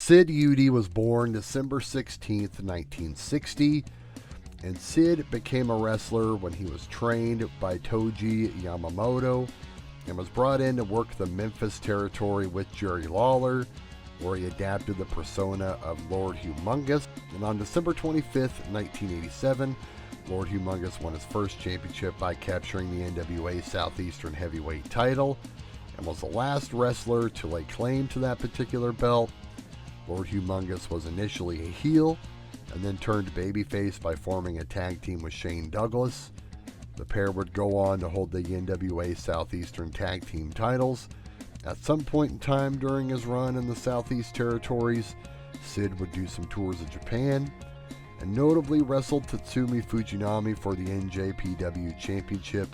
Sid Eudy was born December 16th, 1960, and Sid became a wrestler when he was trained by Toji Yamamoto and was brought in to work the Memphis territory with Jerry Lawler, where he adapted the persona of Lord Humongous. And on December 25th, 1987, Lord Humongous won his first championship by capturing the NWA Southeastern Heavyweight title and was the last wrestler to lay claim to that particular belt. Lord Humongous was initially a heel and then turned babyface by forming a tag team with Shane Douglas. The pair would go on to hold the NWA Southeastern Tag Team titles. At some point in time during his run in the Southeast Territories, Sid would do some tours of Japan and notably wrestled Tatsumi Fujinami for the NJPW Championship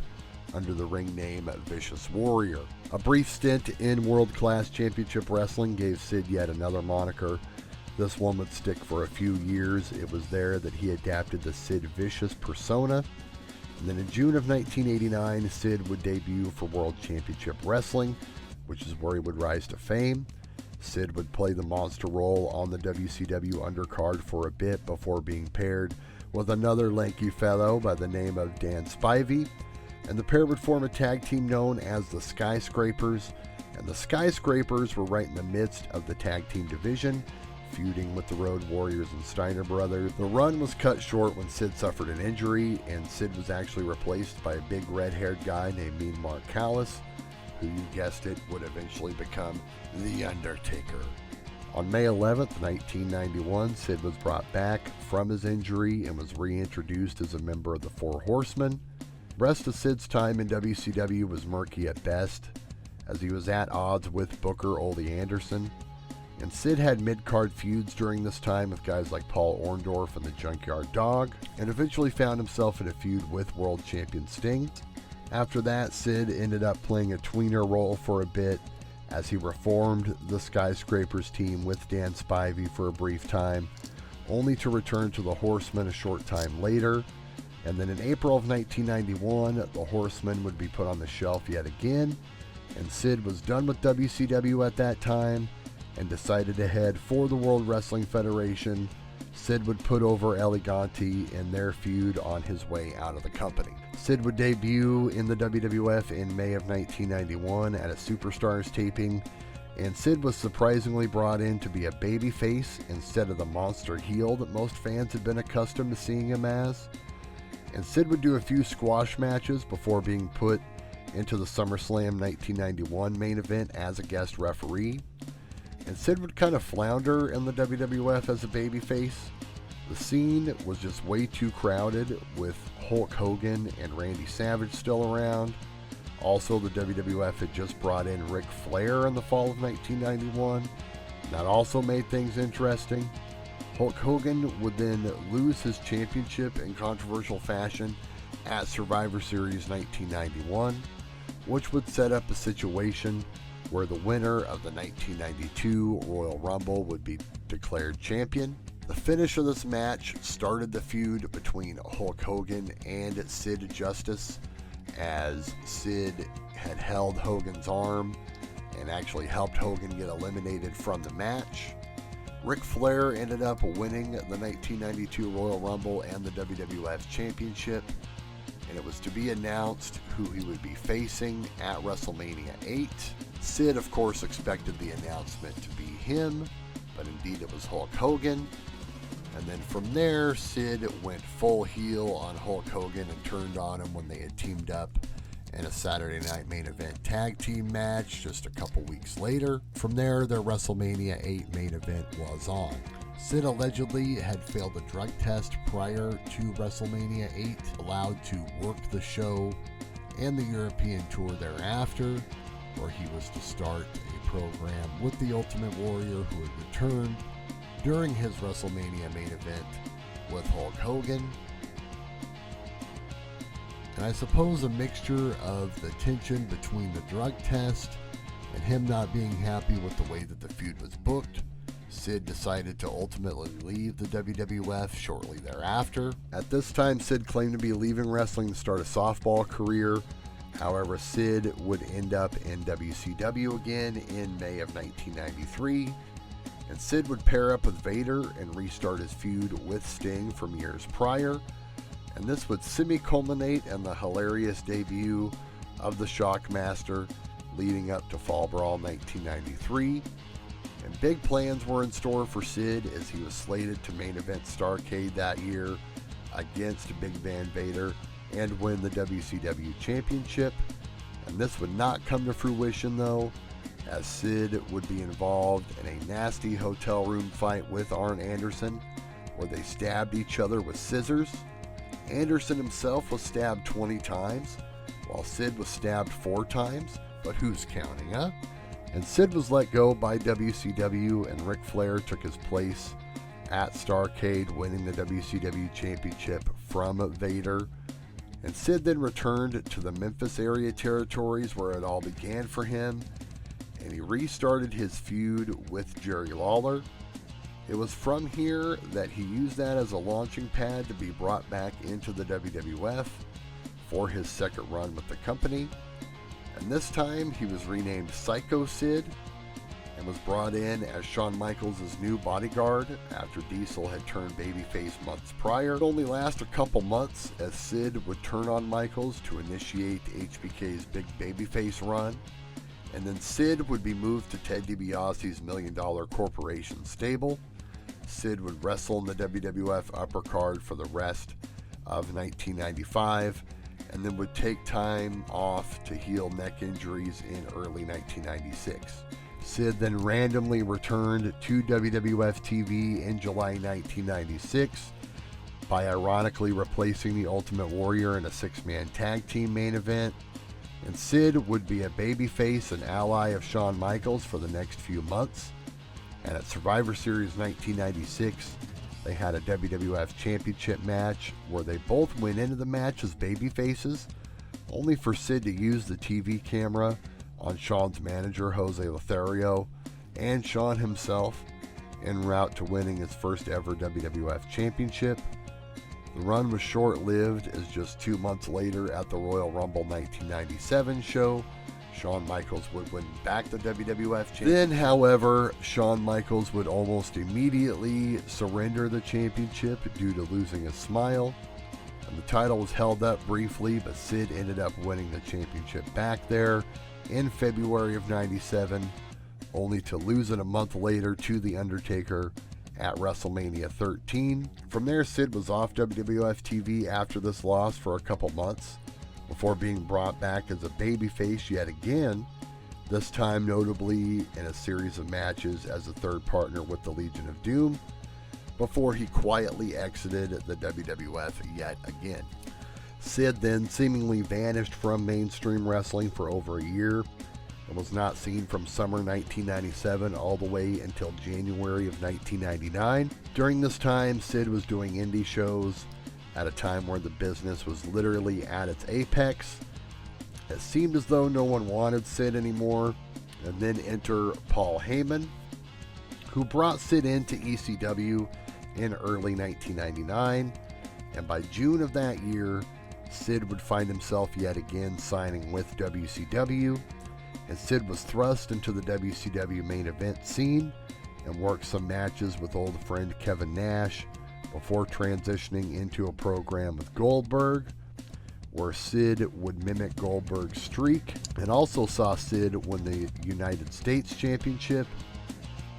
under the ring name Vicious Warrior. A brief stint in World Class Championship Wrestling gave Sid yet another moniker. This one would stick for a few years. It was there that he adapted the Sid Vicious persona. And then in June of 1989, Sid would debut for World Championship Wrestling, which is where he would rise to fame. Sid would play the monster role on the WCW undercard for a bit before being paired with another lanky fellow by the name of Dan Spivey, and the pair would form a tag team known as the Skyscrapers, and the Skyscrapers were right in the midst of the tag team division, feuding with the Road Warriors and Steiner Brothers. The run was cut short when Sid suffered an injury, and Sid was actually replaced by a big red-haired guy named Mean Mark Callis, who, you guessed it, would eventually become The Undertaker. On May 11th, 1991, Sid was brought back from his injury and was reintroduced as a member of the Four Horsemen. The rest of Sid's time in WCW was murky at best, as he was at odds with Booker Ole Anderson. And Sid had mid-card feuds during this time with guys like Paul Orndorff and the Junkyard Dog, and eventually found himself in a feud with world champion Sting. After that, Sid ended up playing a tweener role for a bit as he reformed the Skyscrapers team with Dan Spivey for a brief time, only to return to the Horsemen a short time later. And then in April of 1991, the Horsemen would be put on the shelf yet again, and Sid was done with WCW at that time and decided to head for the World Wrestling Federation. Sid would put over Eleganti in their feud on his way out of the company. Sid would debut in the WWF in May of 1991 at a Superstars taping, and Sid was surprisingly brought in to be a babyface instead of the monster heel that most fans had been accustomed to seeing him as. And Sid would do a few squash matches before being put into the SummerSlam 1991 main event as a guest referee. And Sid would kind of flounder in the WWF as a babyface. The scene was just way too crowded with Hulk Hogan and Randy Savage still around. Also, the WWF had just brought in Ric Flair in the fall of 1991. That also made things interesting. Hulk Hogan would then lose his championship in controversial fashion at Survivor Series 1991, which would set up a situation where the winner of the 1992 Royal Rumble would be declared champion. The finish of this match started the feud between Hulk Hogan and Sid Justice, as Sid had held Hogan's arm and actually helped Hogan get eliminated from the match. Ric Flair ended up winning the 1992 Royal Rumble and the WWF Championship, and it was to be announced who he would be facing at WrestleMania 8. Sid, of course, expected the announcement to be him, but indeed it was Hulk Hogan. And then from there, Sid went full heel on Hulk Hogan and turned on him when they had teamed up in a Saturday Night Main Event tag team match just a couple weeks later. From there, their WrestleMania 8 main event was on. Sid allegedly had failed a drug test prior to WrestleMania 8, allowed to work the show and the European tour thereafter, where he was to start a program with the Ultimate Warrior, who would return during his WrestleMania main event with Hulk Hogan. And I suppose a mixture of the tension between the drug test and him not being happy with the way that the feud was booked, Sid decided to ultimately leave the WWF shortly thereafter. At this time, Sid claimed to be leaving wrestling to start a softball career. However, Sid would end up in WCW again in May of 1993. And Sid would pair up with Vader and restart his feud with Sting from years prior. And this would semi-culminate in the hilarious debut of the Shockmaster leading up to Fall Brawl 1993. And big plans were in store for Sid as he was slated to main event Starrcade that year against Big Van Vader and win the WCW Championship. And this would not come to fruition though, as Sid would be involved in a nasty hotel room fight with Arn Anderson where they stabbed each other with scissors. Anderson himself was stabbed 20 times, while Sid was stabbed 4 times, but who's counting, huh? And Sid was let go by WCW, and Ric Flair took his place at Starrcade, winning the WCW Championship from Vader. And Sid then returned to the Memphis area territories where it all began for him, and he restarted his feud with Jerry Lawler. It was from here that he used that as a launching pad to be brought back into the WWF for his second run with the company. And this time he was renamed Sycho Sid and was brought in as Shawn Michaels' new bodyguard after Diesel had turned babyface months prior. It would only last a couple months as Sid would turn on Michaels to initiate HBK's big babyface run. And then Sid would be moved to Ted DiBiase's $1 Million Corporation stable. Sid would wrestle in the WWF upper card for the rest of 1995, and then would take time off to heal neck injuries in early 1996. Sid then randomly returned to WWF TV in July 1996 by ironically replacing the Ultimate Warrior in a 6-man tag team main event. And Sid would be a babyface and ally of Shawn Michaels for the next few months. And at Survivor Series 1996, they had a WWF Championship match where they both went into the match as babyfaces, only for Sid to use the TV camera on Shawn's manager, Jose Lothario, and Shawn himself, en route to winning his first ever WWF Championship. The run was short-lived, as just 2 months later at the Royal Rumble 1997 show, Shawn Michaels would win back the WWF Championship. Then, however, Shawn Michaels would almost immediately surrender the championship due to losing his smile. And the title was held up briefly, but Sid ended up winning the championship back there in February of 97, only to lose it a month later to The Undertaker at WrestleMania 13. From there, Sid was off WWF TV after this loss for a couple months, before being brought back as a babyface yet again, this time notably in a series of matches as a third partner with the Legion of Doom, before he quietly exited the WWF yet again. Sid then seemingly vanished from mainstream wrestling for over a year and was not seen from summer 1997 all the way until January of 1999. During this time, Sid was doing indie shows at a time where the business was literally at its apex. It seemed as though no one wanted Sid anymore. And then enter Paul Heyman, who brought Sid into ECW in early 1999. And by June of that year, Sid would find himself yet again signing with WCW. And Sid was thrust into the WCW main event scene and worked some matches with old friend Kevin Nash, before transitioning into a program with Goldberg, where Sid would mimic Goldberg's streak, and also saw Sid win the United States Championship.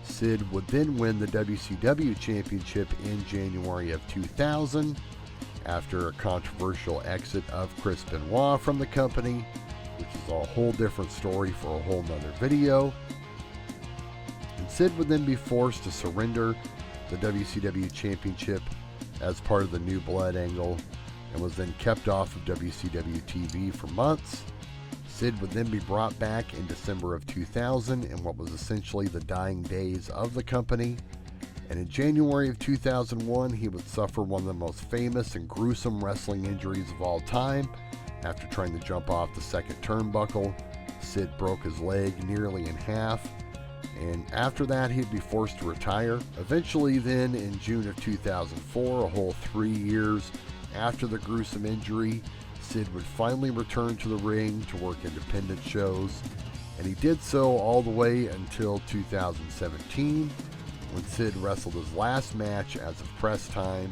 Sid would then win the WCW Championship in January of 2000, after a controversial exit of Chris Benoit from the company, which is a whole different story for a whole nother video. And Sid would then be forced to surrender the WCW Championship as part of the New Blood angle, and was then kept off of WCW TV for months. Sid would then be brought back in December of 2000 in what was essentially the dying days of the company. And in January of 2001, he would suffer one of the most famous and gruesome wrestling injuries of all time. After trying to jump off the second turnbuckle, Sid broke his leg nearly in half. And after that, he'd be forced to retire. Eventually then, in June of 2004, a whole 3 years after the gruesome injury, Sid would finally return to the ring to work independent shows. And he did so all the way until 2017, when Sid wrestled his last match as of press time.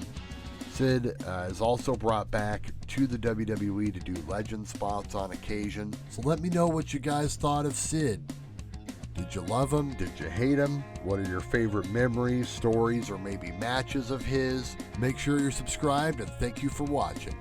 Sid is also brought back to the WWE to do legend spots on occasion. So let me know what you guys thought of Sid. Did you love him? Did you hate him? What are your favorite memories, stories, or maybe matches of his? Make sure you're subscribed, and thank you for watching.